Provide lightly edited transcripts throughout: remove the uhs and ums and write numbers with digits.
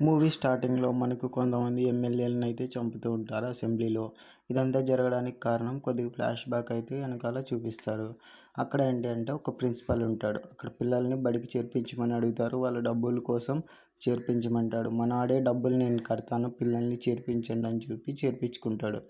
Movie స్టార్టింగ్‌లో మనకు కొంతమంది ఎమ్మెల్యేలనైతే చంపుతూ ఉంటారు అసెంబ్లీలో. ఇదంతా జరగడానికి కారణం కొద్దిగా ఫ్లాష్ బ్యాక్ అయితే వెనకాల చూపిస్తారు. అక్కడ ఏంటి అంటే ఒక ప్రిన్సిపల్ ఉంటాడు. అక్కడ పిల్లల్ని బడికి చేర్పించమని అడుగుతారు. వాళ్ళ డబ్బుల కోసం చేర్పించమంటాడు. మనవాడే డబ్బులు నేను కడతాను పిల్లల్ని చేర్పించండి అని చెప్పి చేర్పించుకుంటాడు.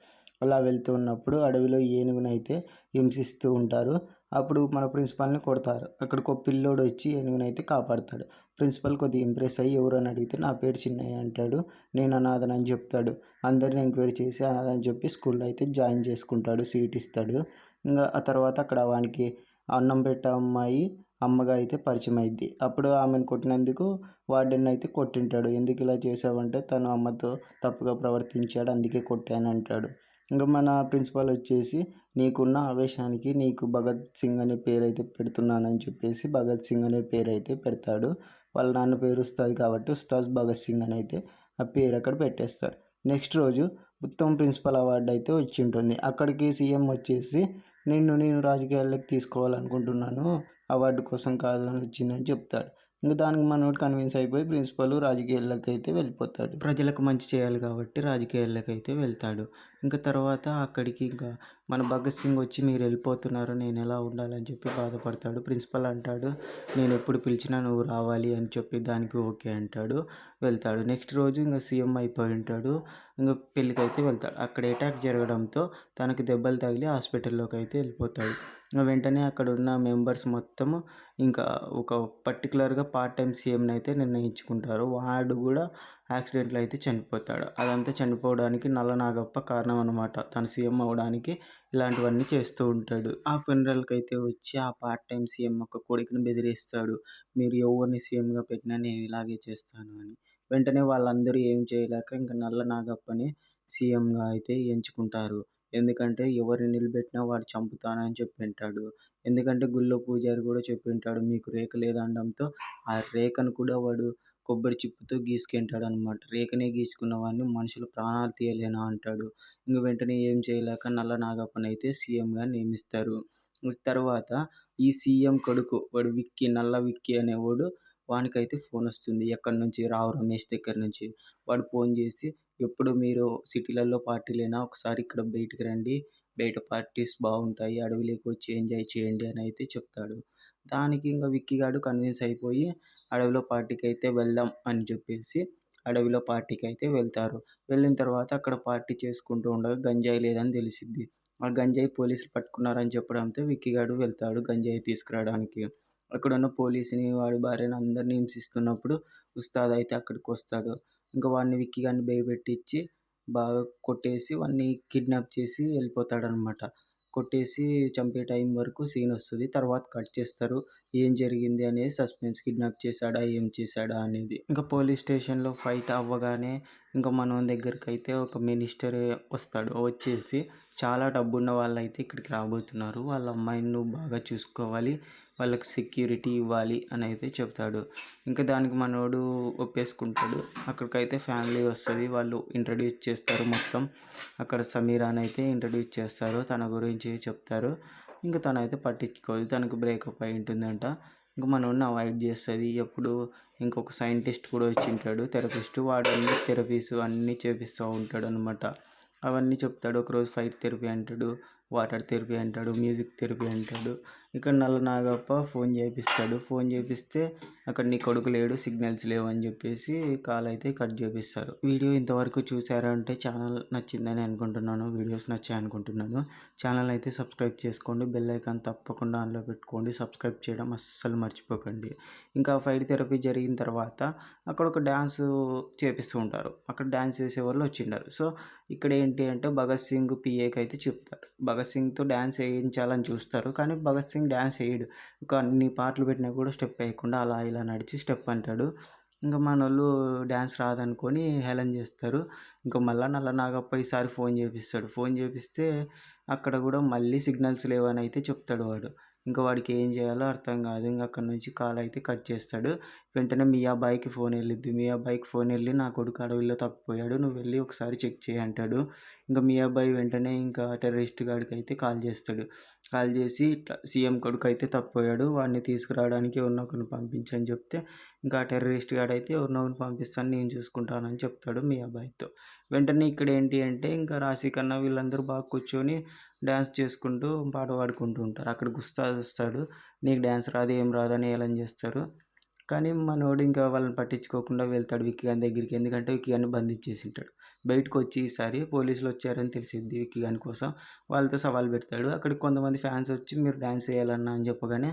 అలా వెళ్తూ ఉన్నప్పుడు అడవిలో ఏనుగునైతే హింసిస్తూ ఉంటారు. అప్పుడు మన ప్రిన్సిపాల్‌ని కొడతారు. అక్కడికి ఒక పిల్లోడు వచ్చి ఏనుగునైతే కాపాడతాడు. ప్రిన్సిపల్ కొద్దిగా ఇంప్రెస్ అయ్యి ఎవరని అడిగితే నా పేరు చిన్నయ్య అంటాడు. నేను అనాథని అని చెప్తాడు. అందరిని ఎంక్వైరీ చేసి అనాథని చెప్పి స్కూల్లో అయితే జాయిన్ చేసుకుంటాడు. సీట్ ఇస్తాడు. ఇంకా ఆ తర్వాత అక్కడ వానికి అన్నం పెట్టే అమ్మాయి అమ్మగా అయితే పరిచయం అయింది. అప్పుడు ఆమెను కొట్టినందుకు వార్డెన్ అయితే కొట్టింటాడు. ఎందుకు ఇలా చేసావంటే తను అమ్మతో తప్పుగా ప్రవర్తించాడు అందుకే కొట్టాను అంటాడు. ఇంకా మన ప్రిన్సిపాల్ వచ్చేసి నీకున్న ఆవేశానికి నీకు భగత్ సింగ్ అనే పేరైతే పెడుతున్నానని చెప్పేసి భగత్ సింగ్ అనే పేరైతే పెడతాడు. వాళ్ళ నాన్న పేరు ఉస్తాద్ కాబట్టి ఉస్తాద్ భగత్ సింగ్ అని అయితే ఆ పేరు అక్కడ పెట్టేస్తారు. నెక్స్ట్ రోజు ఉత్తమ ప్రిన్సిపల్ అవార్డు అయితే వచ్చి ఉంటుంది. అక్కడికి సీఎం వచ్చేసి నేను రాజకీయాల్లోకి తీసుకోవాలనుకుంటున్నాను అవార్డు కోసం కాదు అని వచ్చిందని చెప్తాడు. ఇంకా దానికి మనోడు కన్విన్స్ అయిపోయి ప్రిన్సిపల్ రాజకీయాల్లోకి అయితే వెళ్ళిపోతాడు. ప్రజలకు మంచి చేయాలి కాబట్టి రాజకీయాల్లోకి అయితే వెళ్తాడు. ఇంకా తర్వాత అక్కడికి ఇంకా మన భగత్ సింగ్ వచ్చి మీరు వెళ్ళిపోతున్నారు నేను ఎలా ఉండాలని చెప్పి బాధపడతాడు. ప్రిన్సిపల్ అంటాడు నేను ఎప్పుడు పిలిచినా నువ్వు రావాలి అని చెప్పి దానికి ఓకే అంటాడు. వెళ్తాడు. నెక్స్ట్ రోజు ఇంకా సీఎం అయిపోయి ఉంటాడు. ఇంకా పెళ్ళికైతే వెళ్తాడు. అక్కడ అటాక్ జరగడంతో తనకి దెబ్బలు తగిలి హాస్పిటల్లోకి అయితే వెళ్ళిపోతాడు. వెంటనే అక్కడ ఉన్న మెంబర్స్ మొత్తము ఇంకా ఒక పర్టికులర్గా పార్ట్ టైం సీఎంని అయితే నిర్ణయించుకుంటారు. వాడు కూడా యాక్సిడెంట్లో అయితే చనిపోతాడు. అదంతా చనిపోవడానికి నల్ల నాగప్ప కారణం అనమాట. తను సీఎం అవ్వడానికి ఇలాంటివన్నీ చేస్తూ ఉంటాడు. ఆ ఫ్యూనరల్కి అయితే వచ్చి ఆ పార్ట్ టైం సీఎం ఒక కొడుకుని బెదిరిస్తాడు. మీరు ఎవరిని సీఎంగా పెట్టినా నేను ఇలాగే చేస్తాను అని. వెంటనే వాళ్ళందరూ ఏం చేయలేక ఇంకా నల్ల నాగప్పని సీఎంగా అయితే ఎంచుకుంటారు. ఎందుకంటే ఎవరిని నిలబెట్టినా వాడు చంపుతానని చెప్పింటాడు. ఎందుకంటే గుళ్ళో పూజారి కూడా చెప్పింటాడు మీకు రేఖ లేదనడంతో ఆ రేఖను కూడా వాడు కొబ్బరి చిప్పతో గీసుకుంటాడనమాట. రేఖనే గీసుకున్న వాడిని మనుషులు ప్రాణాలు తీయలేనా అంటాడు. ఇంక వెంటనే ఏం చేయలేక నల్ల నాగప్పనైతే సీఎంగా నియమిస్తారు. తర్వాత ఈ సీఎం కొడుకు వాడు విక్కీ నల్ల విక్కీ అనేవాడు వానికైతే ఫోన్ వస్తుంది. ఎక్కడి నుంచి రావు రమేష్ దగ్గర నుంచి. వాడు ఫోన్ చేసి ఎప్పుడు మీరు సిటీలలో పార్టీలేనా ఒకసారి ఇక్కడ బయటికి రండి బయట పార్టీస్ బాగుంటాయి అడవిలోకి వచ్చి ఎంజాయ్ చేయండి అని అయితే చెప్తాడు. దానికి ఇంకా విక్కీ గాడు కన్విన్స్ అయిపోయి అడవిలో పార్టీకి అయితే వెళ్దాం అని చెప్పేసి అడవిలో పార్టీకి అయితే వెళ్తారు. వెళ్ళిన తర్వాత అక్కడ పార్టీ చేసుకుంటూ ఉండగా గంజాయి లేదని తెలిసిద్ది. ఆ గంజాయి పోలీసులు పట్టుకున్నారని చెప్పడంతో విక్కీ గాడు వెళ్తాడు గంజాయి తీసుకురావడానికి. అక్కడున్న పోలీసుని వాడి భార్యను అందరినీ హింసిస్తున్నప్పుడు ఉస్తాద్ అయితే అక్కడికి వస్తాడు. ఇంకా వాడిని విక్కీ గాడిని భయపెట్టించి బాగా కొట్టేసి వాడిని కిడ్నాప్ చేసి వెళ్ళిపోతాడనమాట. కొట్టేసి చంపే టైం వరకు సీన్ వస్తుంది. తర్వాత కట్ చేస్తారు. ఏం జరిగింది అనేది సస్పెన్స్. కిడ్నాప్ చేశాడా ఏం చేశాడా అనేది. ఇంకా పోలీస్ స్టేషన్లో ఫైట్ అవ్వగానే ఇంకా మనం దగ్గరికి అయితే ఒక మినిస్టర్ వస్తాడు. వచ్చేసి చాలా డబ్బున్న వాళ్ళైతే ఇక్కడికి రాబోతున్నారు. వాళ్ళ అమ్మాయిని నువ్వు బాగా చూసుకోవాలి. వాళ్ళకి సెక్యూరిటీ ఇవ్వాలి అని అయితే చెప్తాడు. ఇంకా దానికి మనోడు ఒప్పేసుకుంటాడు. అక్కడికైతే ఫ్యామిలీ వస్తుంది. వాళ్ళు ఇంట్రడ్యూస్ చేస్తారు మొత్తం. అక్కడ సమీరాని అయితే ఇంట్రడ్యూస్ చేస్తారు. తన గురించి చెప్తారు. ఇంకా తనైతే పట్టించుకోదు. తనకు బ్రేకప్ అయి ఉంటుందంట. ఇంకా మనోడిని అవాయిడ్ చేస్తుంది. ఎప్పుడు ఇంకొక సైంటిస్ట్ కూడా వచ్చి ఉంటాడు థెరపిస్ట్. వాడు అన్ని థెరపీస్ అన్నీ చేపిస్తూ ఉంటాడు అనమాట. అవన్నీ చెప్తాడు. ఒకరోజు ఫైట్ థెరపీ అంటాడు, వాటర్ థెరపీ అంటాడు, మ్యూజిక్ థెరపీ అంటాడు. ఇక్కడ నల్ల నాగప్ప ఫోన్ చేపిస్తాడు. ఫోన్ చేపిస్తే అక్కడ నీ కొడుకు లేడు సిగ్నల్స్ లేవు అని చెప్పేసి కాల్ అయితే కట్ చేపిస్తారు. వీడియో ఇంతవరకు చూసారంటే ఛానల్ నచ్చిందని అనుకుంటున్నాను. వీడియోస్ నచ్చాయి అనుకుంటున్నాను. ఛానల్ అయితే సబ్స్క్రైబ్ చేసుకోండి. బెల్ ఐకాన్ తప్పకుండా ఆన్లో పెట్టుకోండి. సబ్స్క్రైబ్ చేయడం అస్సలు మర్చిపోకండి. ఇంకా ఫైట్ థెరపీ జరిగిన తర్వాత అక్కడ ఒక డ్యాన్స్ చేపిస్తూ ఉంటారు. అక్కడ డ్యాన్స్ చేసేవాళ్ళు వచ్చిండారు. సో ఇక్కడ ఏంటి అంటే భగత్ సింగ్ పిఏకి అయితే చెప్తారు. భగత్ సింగ్తో డ్యాన్స్ వేయించాలని చూస్తారు. కానీ భగత్ సింగ్ డ్యాన్స్ వేయడు. ఒక అన్ని పాటలు పెట్టినా కూడా స్టెప్ వేయకుండా అలా ఇలా నడిచి స్టెప్ అంటాడు. ఇంకా మనోళ్ళు డ్యాన్స్ రాదనుకొని హేళన చేస్తారు. ఇంకా మళ్ళీ నల్ల నాగప్ప ఈసారి ఫోన్ చేపిస్తాడు. ఫోన్ చేపిస్తే అక్కడ కూడా మళ్ళీ సిగ్నల్స్ లేవని అయితే చెప్తాడు వాడు. ఇంకా వాడికి ఏం చేయాలో అర్థం కాదు. ఇంక అక్కడి నుంచి కాల్ అయితే కట్ చేస్తాడు. వెంటనే మియా బాయ్‌కి ఫోన్ వెళ్ళిద్ది. మియా బాయ్‌కి ఫోన్ వెళ్ళి నా కొడుకు అడవిలో తప్పిపోయాడు. నువ్వు వెళ్ళి ఒకసారి చెక్ చేయి అంటాడు. ఇంకా మియా బాయ్ వెంటనే ఇంకా టెర్రరిస్ట్ గాడికి అయితే కాల్ చేస్తాడు. కాల్ చేసి ఇట్లా సీఎం కొడుకు అయితే తప్పిపోయాడు. వాడిని తీసుకురావడానికి ఎవరినో ఒకరిని పంపించని చెప్తే ఇంకా టెర్రరిస్ట్ గాడైతే ఎవరినో ఒకరిని పంపిస్తాను నేను చూసుకుంటానని చెప్తాడు మియా బాయ్‌తో. వెంటనే ఇక్కడ ఏంటి అంటే ఇంకా రాశి ఖన్నా వీళ్ళందరూ బాగా కూర్చొని డ్యాన్స్ చేసుకుంటూ పాట పాడుకుంటూ ఉంటారు. అక్కడికి ఉస్తాద్ వస్తాడు. నీకు డ్యాన్స్ రాదు ఏం రాదు అని హేళన చేస్తారు. కానీ మనోడు ఇంకా వాళ్ళని పట్టించుకోకుండా వెళ్తాడు విక్కీ గాని దగ్గరికి. ఎందుకంటే విక్కీ గాడిని బంధించేసి ఉంటాడు. బయటకు వచ్చి ఈసారి పోలీసులు వచ్చారని తెలిసిద్ది విక్కీ గాని కోసం. వాళ్ళతో సవాల్ పెడతాడు. అక్కడికి కొంతమంది ఫ్యాన్స్ వచ్చి మీరు డ్యాన్స్ వేయాలన్నా అని చెప్పగానే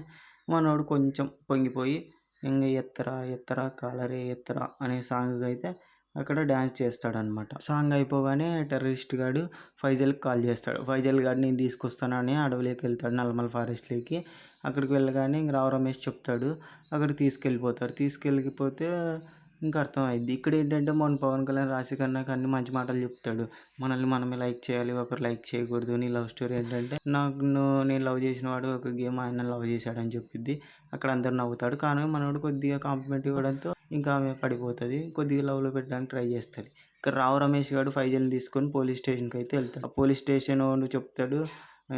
మనోడు కొంచెం పొంగిపోయి ఇంక ఎత్తరా ఎత్తరా కాలరే ఎత్తరా అనే సాంగ్ అయితే అక్కడ డ్యాన్స్ చేస్తాడనమాట. సాంగ్ అయిపోగానే టెర్రరిస్ట్ గాడు ఫైజల్కి కాల్ చేస్తాడు. ఫైజల్ గాడు నేను తీసుకొస్తానని అడవిలోకి వెళ్తాడు నల్లమల ఫారెస్ట్లోకి. అక్కడికి వెళ్ళగానే ఇంక రావు రమేష్ చెప్తాడు. అక్కడికి తీసుకెళ్ళిపోతారు. తీసుకెళ్ళిపోతే ఇంకా అర్థమైద్ది. ఇక్కడ ఏంటంటే మొన్న పవన్ కళ్యాణ్ రాశి ఖన్నాకి అన్ని మంచి మాటలు చెప్తాడు. మనల్ని మనమే లైక్ చేయాలి, ఒకరు లైక్ చేయకూడదు. నీ లవ్ స్టోరీ ఏంటంటే నేను లవ్ చేసిన వాడు ఒక గేమ్ ఆయన లవ్ చేశాడని చెప్పిద్ది. అక్కడ అందరు నవ్వుతాడు. కానీ మనోడు కొద్దిగా కాంప్లిమెంట్ ఇవ్వడంతో ఇంకా ఆమె పడిపోతుంది. కొద్దిగా లవ్లో పెట్టడానికి ట్రై చేస్తుంది. ఇక్కడ రావు రమేష్ గారు ఫైజల్ని తీసుకొని పోలీస్ స్టేషన్కి అయితే వెళ్తాడు. ఆ పోలీస్ స్టేషన్ చెప్తాడు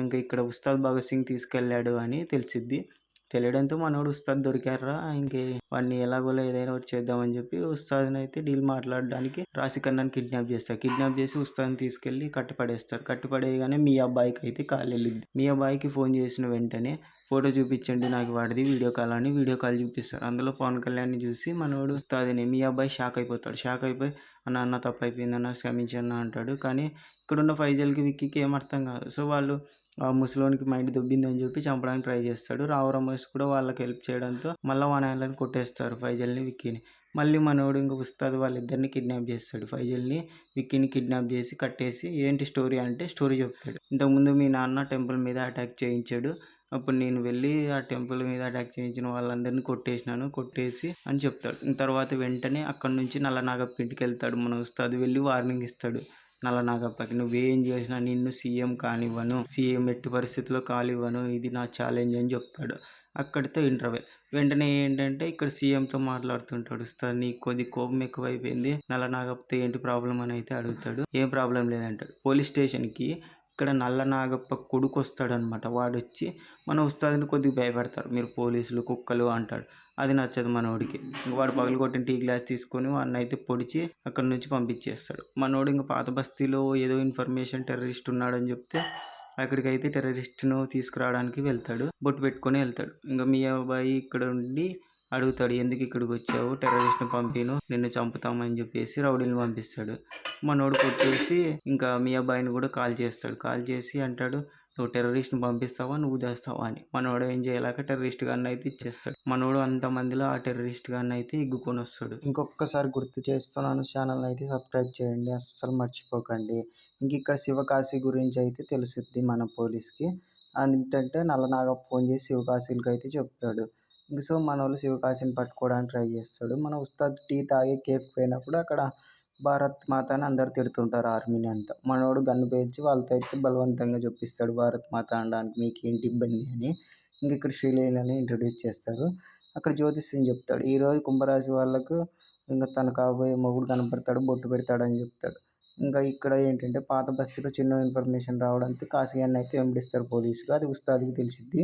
ఇంకా ఇక్కడ ఉస్తాద్ భగత్ సింగ్ తీసుకెళ్ళాడు అని తెలిసిద్ది. తెలియడంతో మనోడు ఉస్తాద్ దొరికారా ఇంకే వాడిని ఎలాగోలా ఏదైనా ఒకటి చేద్దామని చెప్పి ఉస్తాద్ని అయితే డీల్ మాట్లాడడానికి రాశి ఖన్నాని కిడ్నాప్ చేస్తారు. కిడ్నాప్ చేసి ఉస్తాద్ని తీసుకెళ్ళి కట్టిపడేస్తారు. కట్టిపడేయగానే మీ అబ్బాయికి అయితే కాల్ వెళ్ళిద్ది. మీ అబ్బాయికి ఫోన్ చేసిన వెంటనే ఫోటో చూపించండి నాకు వాడిది వీడియో కాల్ అని వీడియో కాల్ చూపిస్తారు. అందులో పవన్ కళ్యాణ్ని చూసి మనోడు ఉస్తాద్ని మీ అబ్బాయి షాక్ అయిపోతాడు. షాక్ అయిపోయి అన్న తప్పు అయిపోయిందన్న క్షమించన్న అంటాడు. కానీ ఇక్కడున్న ఫైజల్కి విక్కీకి ఏం అర్థం కాదు. సో వాళ్ళు ఆ ముసలోనికి మైండ్ దొబ్బిందని చెప్పి చంపడానికి ట్రై చేస్తాడు. రావు రమేష్ కూడా వాళ్ళకి హెల్ప్ చేయడంతో మళ్ళీ వాళ్ళని కొట్టేస్తారు ఫైజల్ని విక్కీని. మళ్ళీ మనోడు ఇంకా ఉస్తాద్ వాళ్ళిద్దరిని కిడ్నాప్ చేస్తాడు. ఫైజల్ని విక్కీని కిడ్నాప్ చేసి కట్టేసి ఏంటి స్టోరీ అంటే స్టోరీ చెప్తాడు. ఇంతకుముందు మీ నాన్న టెంపుల్ మీద అటాక్ చేయించాడు. అప్పుడు నేను వెళ్ళి ఆ టెంపుల్ మీద అటాక్ చేయించిన వాళ్ళందరినీ కొట్టేసి అని చెప్తాడు. తర్వాత వెంటనే అక్కడి నుంచి నల్లనాగప్ప ఇంటికి వెళ్తాడు. మన ఉస్తాద్ వెళ్ళి వార్నింగ్ ఇస్తాడు నల్లనాగప్పకి. నువ్వేం చేసినా నిన్ను సీఎం కానివ్వను, సీఎం ఎట్టి పరిస్థితుల్లో కానివ్వను, ఇది నా ఛాలెంజ్ అని చెప్తాడు. అక్కడితో ఇంటర్వెల్. వెంటనే ఏంటంటే ఇక్కడ సీఎంతో మాట్లాడుతుంటాడు. ఉస్తాద్ నీకు కొద్ది కోపం ఎక్కువైపోయింది, నల్లనాగప్పతో ఏంటి ప్రాబ్లం అని అయితే అడుగుతాడు. ఏం ప్రాబ్లం లేదంటాడు. పోలీస్ స్టేషన్కి ఇక్కడ నల్లనాగప్ప కొడుకు వస్తాడనమాట. వాడు వచ్చి మన ఉస్తాద్ని కొద్దిగా భయపెడతారు. మీరు పోలీసులు కుక్కలు అంటాడు. అది నచ్చదు మనోడికి. వాడు పగలగొట్టిన టీ గ్లాస్ తీసుకొని వాడిని అయితే పొడిచి అక్కడి నుంచి పంపించేస్తాడు. మనోడు ఇంకా పాత బస్తీలో ఏదో ఇన్ఫర్మేషన్ టెర్రరిస్ట్ ఉన్నాడని చెప్తే అక్కడికైతే టెర్రరిస్ట్ను తీసుకురావడానికి వెళ్తాడు. బొట్టు పెట్టుకొని వెళ్తాడు. ఇంకా మీ అబ్బాయి ఇక్కడ ఉండి అడుగుతాడు ఎందుకు ఇక్కడికి వచ్చావు, టెర్రరిస్ట్ని పంపిను నిన్ను చంపుతామని చెప్పేసి రౌడీని పంపిస్తాడు. మనోడు కొట్టేసి ఇంకా మీ అబ్బాయిని కూడా కాల్ చేస్తాడు. కాల్ చేసి అంటాడు నువ్వు టెర్రరిస్ట్ని పంపిస్తావా నువ్వు చేస్తావా అని. మనోడు ఏం చేయలేక టెర్రరిస్ట్ గాన్ని అయితే ఇచ్చేస్తాడు. మనోడు అంతమందిలో ఆ టెర్రరిస్ట్ గాన్ని అయితే ఇగ్గుకొని వస్తాడు. ఇంకొకసారి గుర్తు చేస్తున్నాను, ఛానల్ అయితే సబ్స్క్రైబ్ చేయండి, అస్సలు మర్చిపోకండి. ఇంక ఇక్కడ శివకాశి గురించి అయితే తెలుసుద్ది మన పోలీస్కి. ఏంటంటే నల్లనాగప్ప ఫోన్ చేసి శివకాశీలకి అయితే చెప్తాడు. ఇంక సో మన వాళ్ళు శివకాశిని పట్టుకోవడానికి ట్రై చేస్తాడు. మన ఉస్తాద్ టీ తాగి కేఫ్కి పోయినప్పుడు అక్కడ భారత్ మాత అని అందరు తిడుతుంటారు ఆర్మీని అంతా. మనోడు గన్ను పేల్చి వాళ్ళతో అయితే బలవంతంగా చెప్పిస్తాడు భారత్ మాత అనడానికి మీకు ఏంటి ఇబ్బంది అని. ఇంక ఇక్కడ శ్రీలీలని ఇంట్రడ్యూస్ చేస్తారు. అక్కడ జ్యోతిష్యం చెప్తాడు. ఈరోజు కుంభరాశి వాళ్ళకు ఇంకా తను కాబోయే మొగుడు కనపడతాడు, బొట్టు పెడతాడని చెప్తాడు. ఇంకా ఇక్కడ ఏంటంటే పాత బస్తీలో చిన్న ఇన్ఫర్మేషన్ రావడంతో కాశీగాన్ని అయితే వెంబడిస్తారు పోలీసులు. అది ఉస్తాద్కి తెలిసిద్ది.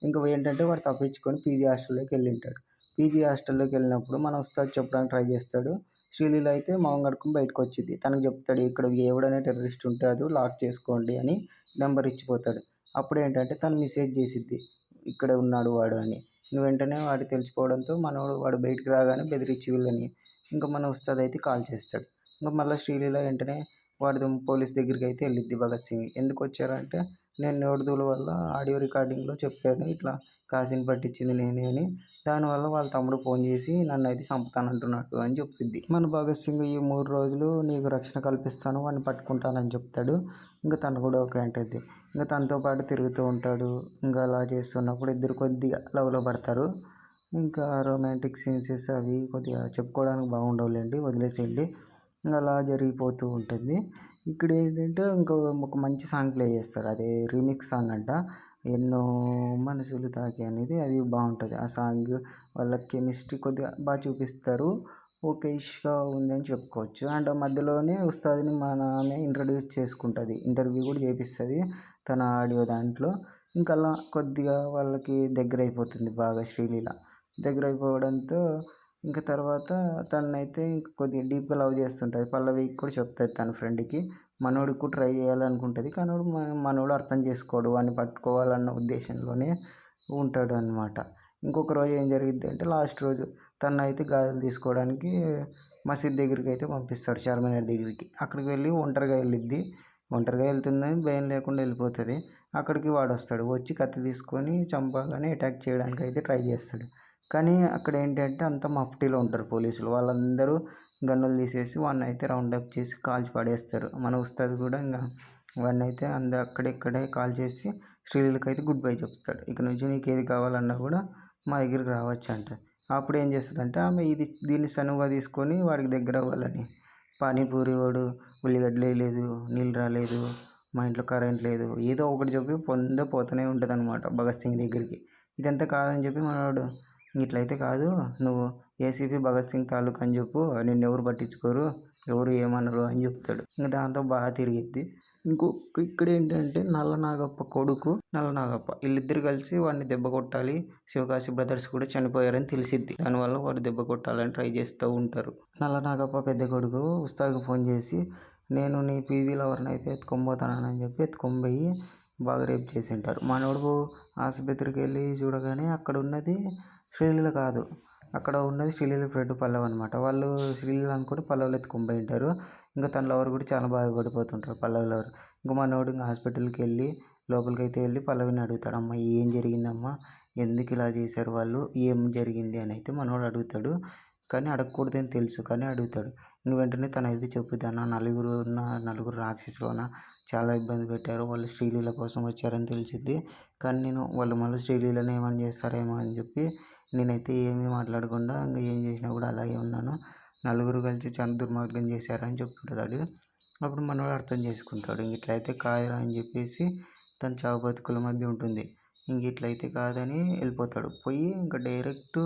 ఇంకా ఏంటంటే వాడు తప్పించుకొని పీజీ హాస్టల్లోకి వెళ్ళింటాడు. పీజీ హాస్టల్లోకి వెళ్ళినప్పుడు మన ఉస్తాద్ చెప్పడానికి ట్రై చేస్తాడు. శ్రీలీల అయితే మొహం కడుక్కొని బయటకు వచ్చింది. తనకు చెప్తాడు ఇక్కడ ఎవడనే టెర్రరిస్ట్ ఉంటాడు లాక్ చేసుకోండి అని నెంబర్ ఇచ్చిపోతాడు. అప్పుడు ఏంటంటే తను మెసేజ్ చేసిద్ది ఇక్కడ ఉన్నాడు వాడు అని. వెంటనే వాడు తెలిసిపోవడంతో వాడు బయటికి రాగానే బెదిరించి వీళ్ళని ఇంకా మన ఉస్తాద్ అయితే కాల్ చేస్తాడు. ఇంకా మళ్ళీ శ్రీలీల వెంటనే వాడి పోలీస్ దగ్గరికి అయితే వెళ్ళిద్ది భగత్ సింగ్. ఎందుకు వచ్చారంటే నేను నోడుదూల వల్ల ఆడియో రికార్డింగ్లో చెప్పాను ఇట్లా కాశీని పట్టించింది నేనే అని. దానివల్ల వాళ్ళ తమ్ముడు ఫోన్ చేసి నన్ను అయితే చంపుతానంటున్నాడు అని చెప్తుంది. మన భగత్ సింగ్ ఈ 3 రోజులు నీకు రక్షణ కల్పిస్తాను వాడిని పట్టుకుంటానని చెప్తాడు. ఇంకా తను కూడా ఓకే అంటుంది. ఇంకా తనతో పాటు తిరుగుతూ ఉంటాడు. ఇంకా అలా చేస్తున్నప్పుడు ఇద్దరు కొద్దిగా లవ్లో పడతారు. ఇంకా రొమాంటిక్ సీన్సెస్ అవి కొద్దిగా చెప్పుకోవడానికి బాగుండవులేండి, వదిలేసేయండి. ఇంకా అలా జరిగిపోతూ ఉంటుంది. ఇక్కడ ఏంటంటే ఒక మంచి సాంగ్ ప్లే చేస్తారు. అదే రీమిక్స్ సాంగ్ అంట. ఎన్నో మనసులు తాకి అనేది అది బాగుంటుంది. ఆ సాంగ్ వాళ్ళ కెమిస్ట్రీ కొద్దిగా బాగా చూపిస్తారు. ఓకేష్‌గా ఉందని చెప్పుకోవచ్చు. అండ్ మధ్యలోనే ఉస్తాద్‌ని మన ఆమె ఇంట్రొడ్యూస్ చేసుకుంటది. ఇంటర్వ్యూ కూడా చేపిస్తది తన ఆడియో దాంట్లో. ఇంకా అలా కొద్దిగా వాళ్ళకి దగ్గరైపోతుంది బాగా శ్రీలీల. దగ్గరైపోవడంతో ఇంక తర్వాత తననైతే ఇంక కొద్దిగా డీప్‌గా లవ్ చేస్తుంటది. పల్లవికి కూడా చెప్తది తన ఫ్రెండ్‌కి. మనోడికి కూడా ట్రై చేయాలనుకుంటది. కానీ మనోడు అర్థం చేసుకోడు. వాడిని పట్టుకోవాలన్న ఉద్దేశంలోనే ఉంటాడనమాట. ఇంకొక రోజు ఏం జరిగిద్దంటే లాస్ట్ రోజు తననైతే గాజులు తీసుకోవడానికి మసీద్ దగ్గరికైతే పంపిస్తాడు చార్మినార్ దగ్గరికి. అక్కడికి వెళ్ళి ఒంటరిగా వెళ్ళిద్ది. ఒంటరిగా వెళ్తుందని భయం లేకుండా వెళ్ళిపోతది. అక్కడికి వాడొస్తాడు. వచ్చి కత్తి తీసుకొని చంపాలని అటాక్ చేయడానికైతే ట్రై చేస్తాడు. కానీ అక్కడ ఏంటంటే అంతా మఫ్టీలో ఉంటారు పోలీసులు. వాళ్ళందరూ గన్నులు తీసేసి వాడినైతే రౌండప్ చేసి కాల్చి పడేస్తారు. మన ఉస్తాద్ కూడా ఇంక వాడినైతే అక్కడిక్కడే కాల్చేసి శ్రీలీలకైతే గుడ్ బై చెప్తాడు. ఇక నుంచి నీకేది కావాలన్నా కూడా మా దగ్గరికి రావచ్చు అంటారు. అప్పుడు ఏం చేస్తుందంటే ఆమె దీన్ని సనువుగా తీసుకొని వాడికి దగ్గర అవ్వాలని పానీపూరి వాడు ఉల్లిగడ్డలు వేయలేదు, నీళ్ళు రాలేదు, మా ఇంట్లో కరెంట్ లేదు, ఏదో ఒకటి చెప్పి పోతూనే ఉంటుంది అనమాట భగత్ సింగ్ దగ్గరికి. ఇదంతా కాదని చెప్పి మనవాడు ఇట్లయితే కాదు, నువ్వు ఏసీపీ భగత్ సింగ్ తాలూకా అని చెప్పు, నిన్నెవరు పట్టించుకోరు, ఎవరు ఏమనరు అని చెప్తాడు. ఇంక దాంతో బాగా తిరిగిద్ది. ఇక్కడ ఏంటంటే నల్ల నాగప్ప కొడుకు నల్ల నాగప్ప వీళ్ళిద్దరు కలిసి వాడిని దెబ్బ కొట్టాలి. శివకాశి బ్రదర్స్ కూడా చనిపోయారని తెలిసిద్ది. దానివల్ల వాడు దెబ్బ కొట్టాలని ట్రై చేస్తూ ఉంటారు. నల్ల నాగప్ప పెద్ద కొడుకు ఉస్తాద్కి ఫోన్ చేసి నేను నీ పీజీ లవర్ని అయితే ఎత్తుకొని చెప్పి ఎత్తుకొని బాగా రేప్ చేసి ఉంటారు. మనోడు ఆసుపత్రికి వెళ్ళి చూడగానే అక్కడ ఉన్నది శ్రీలీల కాదు, అక్కడ ఉన్నది శ్రీలీల ఫ్రెండ్ పల్లవ్ అనమాట. వాళ్ళు శ్రీలీల అనుకుని పల్లవ్లో ఎత్తుకొని పోయి ఉంటారు. ఇంకా తన లవర్ కూడా చాలా బాధపడిపోతుంటారు పల్లవి లవర్. ఇంకా మనోడు ఇంకా హాస్పిటల్కి వెళ్ళి లోపలికి వెళ్ళి పల్లవిని అడుగుతాడు, అమ్మ ఏం జరిగిందమ్మా, ఎందుకు ఇలా చేశారు వాళ్ళు, ఏం జరిగింది అని అయితే మనోడు అడుగుతాడు. కానీ అడగకూడదని తెలుసు కానీ అడుగుతాడు. ఇంక వెంటనే తనైతే చెప్పుద్ది, అన్న నలుగురు రాక్షసులోన చాలా ఇబ్బంది పెట్టారు, వాళ్ళు శ్రీలీల కోసం వచ్చారని తెలిసిద్ది. కానీ నేను వాళ్ళు మళ్ళీ శ్రీలీలను ఏమైనా చేస్తారేమో అని చెప్పి నేనైతే ఏమీ మాట్లాడకుండా ఇంకా ఏం చేసినా కూడా అలాగే ఉన్నాను. నలుగురు కలిసి చాలా దుర్మార్గం చేశారని చెప్తుంటాడు. అప్పుడు మనోడు అర్థం చేసుకుంటాడు. ఇంక ఇట్లయితే కాదురా అని చెప్పేసి తన చావు బతుకుల మధ్య ఉంటుంది. ఇంక ఇట్లయితే కాదని వెళ్ళిపోతాడు. పోయి ఇంకా డైరెక్ట్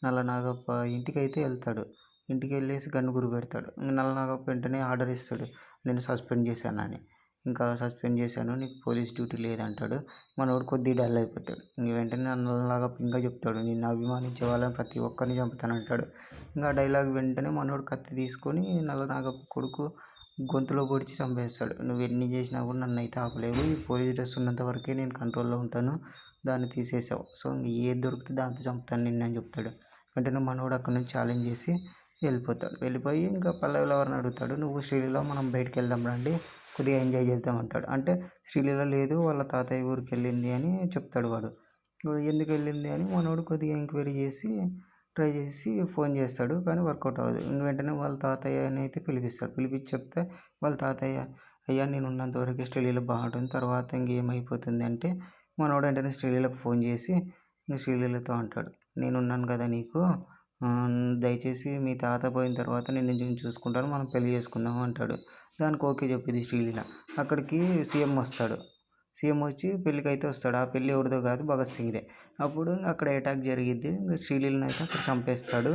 నల్ల నాగప్ప ఇంటికైతే వెళ్తాడు. ఇంటికి వెళ్ళేసి గన్ను గురి పెడతాడు. ఇంక నల్ల నాగప్ప వెంటనే ఆర్డర్ ఇస్తాడు, నేను సస్పెండ్ చేశానని. ఇంకా సస్పెండ్ చేశాను, నీకు పోలీస్ డ్యూటీ లేదంటాడు. మనోడు కొద్దిగా డల్ అయిపోతాడు. ఇంక వెంటనే నల్ల నాగప్ప ఇంకా చెప్తాడు, నిన్ను అభిమానించే వాళ్ళని ప్రతి ఒక్కరిని చంపుతానంటాడు. ఇంకా ఆ డైలాగ్ వెంటనే మనోడు కత్తి తీసుకొని నల్ల నాగప్ప కొడుకు గొంతులో పొడిచి చంపేస్తాడు. నువ్వు ఎన్ని చేసినా కూడా నన్ను అయితే ఆపలేవు, ఈ పోలీస్ డ్రెస్ ఉన్నంత వరకే నేను కంట్రోల్లో ఉంటాను, దాన్ని తీసేసావు, సో ఇంక ఏది దొరికితే దాంతో చంపుతాను నిన్ను అని చెప్తాడు. వెంటనే మనోడు అక్కడ నుంచి ఛాలెంజ్ చేసి వెళ్ళిపోతాడు. వెళ్ళిపోయి ఇంకా పల్లవి లవర్ని అడుగుతాడు, నువ్వు శ్రీలీల మనం బయటికి వెళ్దాం రండి, కొద్దిగా ఎంజాయ్ చేద్దాం అంటాడు. అంటే శ్రీలీల లేదు, వాళ్ళ తాతయ్య ఊరికి వెళ్ళింది అని చెప్తాడు వాడు. ఎందుకు వెళ్ళింది అని మనోడు కొద్దిగా ఎంక్వైరీ చేసి ట్రై చేసి ఫోన్ చేస్తాడు. కానీ వర్కౌట్ అవ్వదు. ఇంక వెంటనే వాళ్ళ తాతయ్యని అయితే పిలిపిస్తాడు. పిలిపించి చెప్తే వాళ్ళ తాతయ్య, అయ్యా నేను ఉన్నంత వరకు శ్రీలీల బాగుంటుంది, తర్వాత ఇంకేమైపోతుంది అంటే మనోడు వెంటనే శ్రీలీలకు ఫోన్ చేసి ఇంక శ్రీలీలతో అంటాడు, నేనున్నాను కదా నీకు, దయచేసి మీ తాత పోయిన తర్వాత నేను చూసుకుంటాను, మనం పెళ్లి చేసుకుందాం అంటాడు. దానికి ఓకే చెప్పింది శ్రీలీల. అక్కడికి సీఎం వస్తాడు. సీఎం వచ్చి పెళ్ళికైతే వస్తాడు. ఆ పెళ్ళి ఎవరిదో కాదు, భగత్ సింగ్దే. అప్పుడు అక్కడ అటాక్ జరిగిద్ది. ఇంకా శ్రీలీలను అయితే అక్కడ చంపేస్తాడు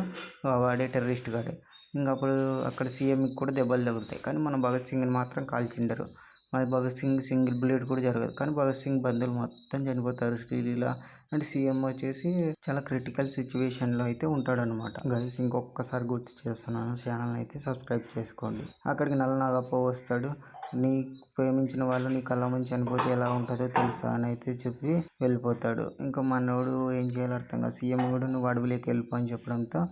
వాడే టెర్రరిస్ట్ గాడు. ఇంకా అప్పుడు అక్కడ సీఎంకి కూడా దెబ్బలు తగులుతాయి. కానీ మన భగత్ సింగ్ని మాత్రం కాల్చిండరు. మన భగత్ సింగ్ సింగిల్ బుల్లెట్ కూడా జరగదు. కానీ భగత్ సింగ్ బంధువులు మొత్తం చనిపోతారు. శ్రీలీల అంటే సీఎం వచ్చేసి చాలా క్రిటికల్ సిచ్యువేషన్లో అయితే ఉంటాడనమాట. గైస్ ఇంకొకసారి గుర్తు చేస్తున్నాను, ఛానల్ని అయితే సబ్స్క్రైబ్ చేసుకోండి. అక్కడికి నల్ల నాగప్ప వస్తాడు. నీ ప్రేమించిన వాళ్ళు నీ కళ్ళ ముందు చనిపోతే ఎలా ఉంటుందో తెలుసా అని అయితే చెప్పి వెళ్ళిపోతాడు. ఇంకా మనోడు ఏం చేయాలో అర్థం కాదు. సీఎం కూడా నువ్వు అడవిలోకి వెళ్ళిపో అని చెప్పడంతో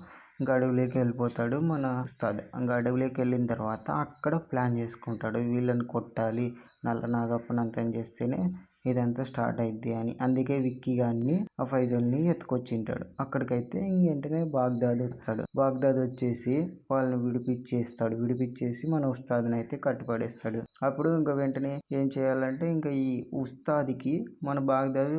ఇంకా అడవిలోకి వెళ్ళిపోతాడు మన ఉస్తాద్. ఇంకా అడవిలోకి వెళ్ళిన తర్వాత అక్కడ ప్లాన్ చేసుకుంటాడు, వీళ్ళని కొట్టాలి, నల్ల నాగప్పని అంతం చేస్తేనే ఇదంతా స్టార్ట్ అయింది అని. అందుకే విక్కీ గారిని ఆ ఫైజల్ని ఎత్తుకొచ్చింటాడు. అక్కడికైతే వెంటనే బాగ్దాద్ వచ్చాడు. బాగ్దాద్ వచ్చేసి వాళ్ళని విడిపించేసి మన ఉస్తాద్ని అయితే కట్టుపడేస్తాడు. అప్పుడు ఇంకా వెంటనే ఏం చేయాలంటే ఇంకా ఈ ఉస్తాద్కి మన బాగ్దాద్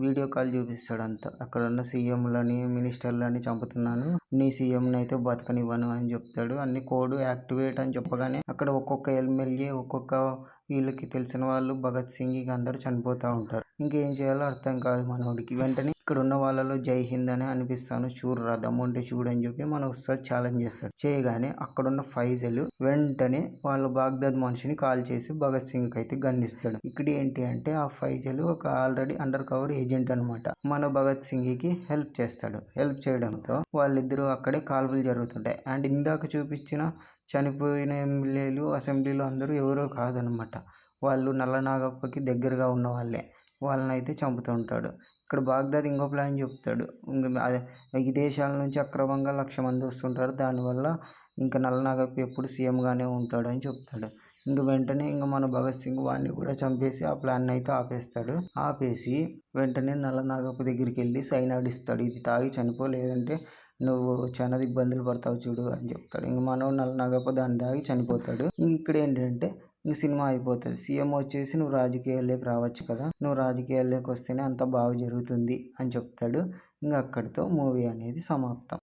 వీడియో కాల్ చూపిస్తాడు. అంతా అక్కడ ఉన్న సీఎంలని మినిస్టర్లని చంపుతున్నాను, నీ సీఎంని అయితే బతకనివ్వను అని చెప్తాడు. అన్ని కోడ్ యాక్టివేట్ అని చెప్పగానే అక్కడ ఒక్కొక్క ఎమ్మెల్యే ఒక్కొక్క వీళ్ళకి తెలిసిన వాళ్ళు భగత్ సింగ్ ఇక అందరూ చనిపోతూ ఉంటారు. ఇంకేం చేయాలో అర్థం కాదు మనోడికి. వెంటనే ఇక్కడ ఉన్న వాళ్ళలో జై హింద్ అని అనిపిస్తాను, చూడరా దమ్ముంటే చూడు అని చెప్పి మనం ఒకసారి ఛాలెంజ్ చేస్తాడు. చేయగానే అక్కడున్న ఫైజల్ వెంటనే వాళ్ళ బాగ్దాద్ మనిషిని కాల్ చేసి భగత్ సింగ్ అయితే గన్నిస్తాడు. ఇక్కడ ఏంటి అంటే ఆ ఫైజల్ ఒక ఆల్రెడీ అండర్ కవర్ ఏజెంట్ అనమాట. మన భగత్ సింగ్ కి హెల్ప్ చేస్తాడు. హెల్ప్ చేయడంతో వాళ్ళిద్దరూ అక్కడే కాల్పులు జరుగుతుంటాయి. అండ్ ఇందాక చూపించిన చనిపోయిన ఎమ్మెల్యేలు అసెంబ్లీలో అందరూ ఎవరో కాదనమాట, వాళ్ళు నల్ల నాగప్పకి దగ్గరగా ఉన్న వాళ్ళే. వాళ్ళని అయితే చంపుతూ ఉంటాడు. ఇక్కడ బాగ్దాద్ ఇంకో ప్లాన్ చెప్తాడు. అదే విదేశాల నుంచి అక్రమంగా 1,00,000 మంది వస్తుంటారు, దానివల్ల ఇంకా నల్ల నాగప్ప ఎప్పుడు సీఎంగానే ఉంటాడు అని చెప్తాడు. వెంటనే మన భగత్ సింగ్ వాడిని కూడా చంపేసి ఆ ప్లాన్ అయితే ఆపేస్తాడు. ఆపేసి వెంటనే నల్ల నాగప్ప దగ్గరికి వెళ్ళి సైనాడ్ ఇస్తాడు. ఇది తాగి చనిపో, లేదంటే నువ్వు చాలా ఇబ్బందులు పడతావు చూడు అని చెప్తాడు. మనోడు నల్ల నాగప్ప దాన్ని తాగి చనిపోతాడు. ఇక్కడ ఏంటంటే సినిమా అయిపోతుంది. సీఎం వచ్చేసి నువ్వు రాజకీయాల్లోకి రావచ్చు కదా, నువ్వు రాజకీయాల్లోకి వస్తేనే అంత బాగా జరుగుతుంది అని చెప్తాడు. అక్కడితో మూవీ అనేది సమాప్తం.